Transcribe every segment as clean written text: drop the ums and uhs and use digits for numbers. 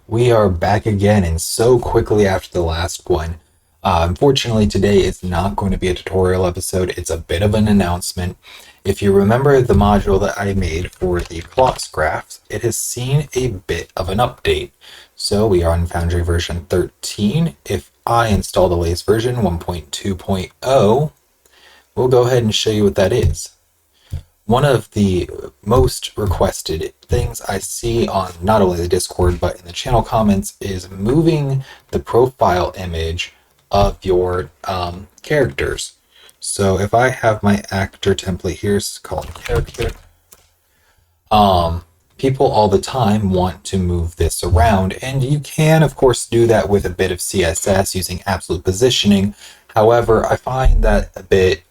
We are back again, and so quickly after the last one. Unfortunately, today is not going to be a tutorial episode. It's a bit of an announcement. If you remember the module that I made for the clocks graph, it has seen a bit of an update. So we are on Foundry version 13. If I install the latest version 1.2.0, we'll go ahead and show you what that is. One of the most requested things I see on not only the Discord but in the channel comments is moving the profile image of your characters. So if I have my actor template here, it's called character. People all the time want to move this around, and you can of course do that with a bit of CSS using absolute positioning. However, I find that a bit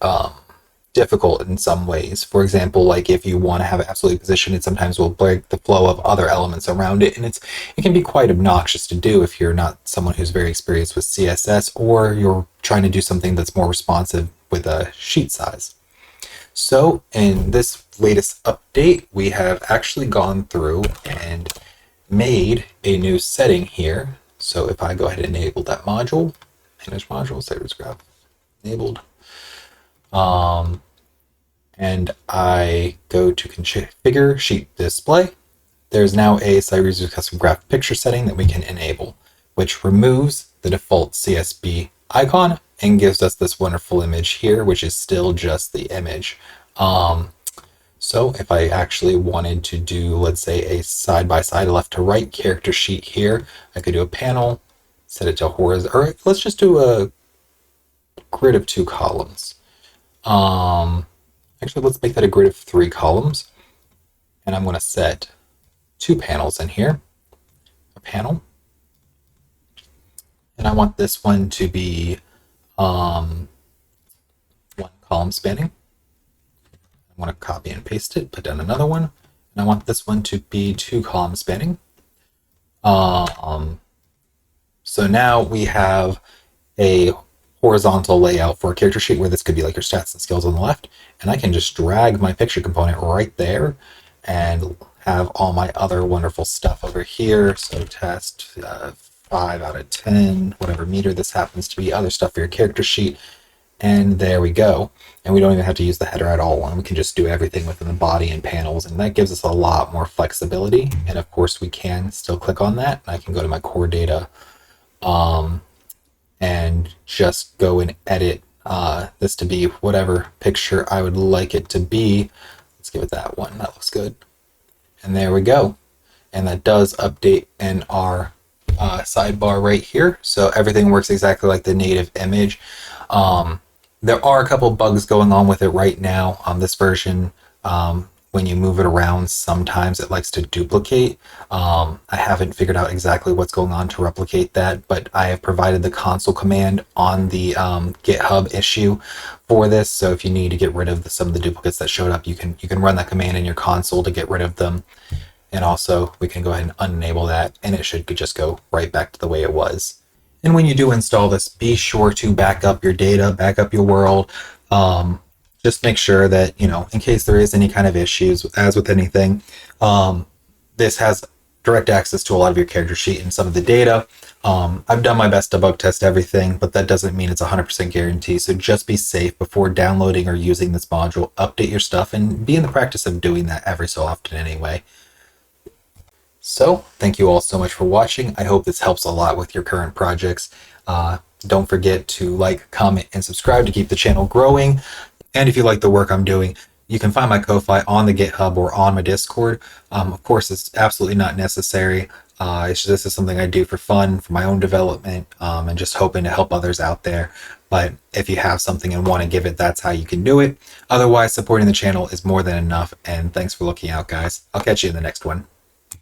difficult in some ways. For example, like if you want to have it absolutely positioned, it sometimes will break the flow of other elements around it, and it can be quite obnoxious to do if you're not someone who's very experienced with CSS, or you're trying to do something that's more responsive with a sheet size. So in this latest update, we have actually gone through and made a new setting here. So if I go ahead and enable that module, manage module, Cyrus graph enabled, and I go to configure sheet display, there's now a Cyrus custom graph picture setting that we can enable, which removes the default CSB icon and gives us this wonderful image here, which is still just the image. So if I actually wanted to do, let's say, a side-by-side left to right character sheet here, I could do a panel, set it to horizontal, or let's just do a grid of 2 columns. Actually, let's make that a grid of 3 columns. And I'm going to set 2 panels in here. A panel. And I want this one to be 1 column spanning. I want to copy and paste it, put down another one. And I want this one to be 2 column spanning. So now we have a horizontal layout for a character sheet where this could be like your stats and skills on the left, and I can just drag my picture component right there and have all my other wonderful stuff over here. So test 5 out of 10, whatever meter this happens to be, other stuff for your character sheet, and there we go. And we don't even have to use the header at all, and we can just do everything within the body and panels, and that gives us a lot more flexibility. And of course we can still click on that, and I can go to my core data and just go and edit this to be whatever picture I would like it to be. Let's give it that one. That looks good. And there we go. And that does update in our sidebar right here. So everything works exactly like the native image. There are a couple bugs going on with it right now on this version. When you move it around, sometimes it likes to duplicate. I haven't figured out exactly what's going on to replicate that, but I have provided the console command on the GitHub issue for this. So if you need to get rid of some of the duplicates that showed up, you can run that command in your console to get rid of them. And also we can go ahead and unenable that, and it should just go right back to the way it was. And when you do install this, be sure to back up your data, back up your world. Just make sure that, in case there is any kind of issues, as with anything, this has direct access to a lot of your character sheet and some of the data. I've done my best to bug test everything, but that doesn't mean it's 100% guarantee. So just be safe before downloading or using this module. Update your stuff and be in the practice of doing that every so often anyway. So thank you all so much for watching. I hope this helps a lot with your current projects. Don't forget to like, comment, and subscribe to keep the channel growing. And if you like the work I'm doing, you can find my Ko-Fi on the GitHub or on my Discord. Of course, it's absolutely not necessary. This is something I do for fun, for my own development, and just hoping to help others out there. But if you have something and want to give it, that's how you can do it. Otherwise, supporting the channel is more than enough. And thanks for looking out, guys. I'll catch you in the next one.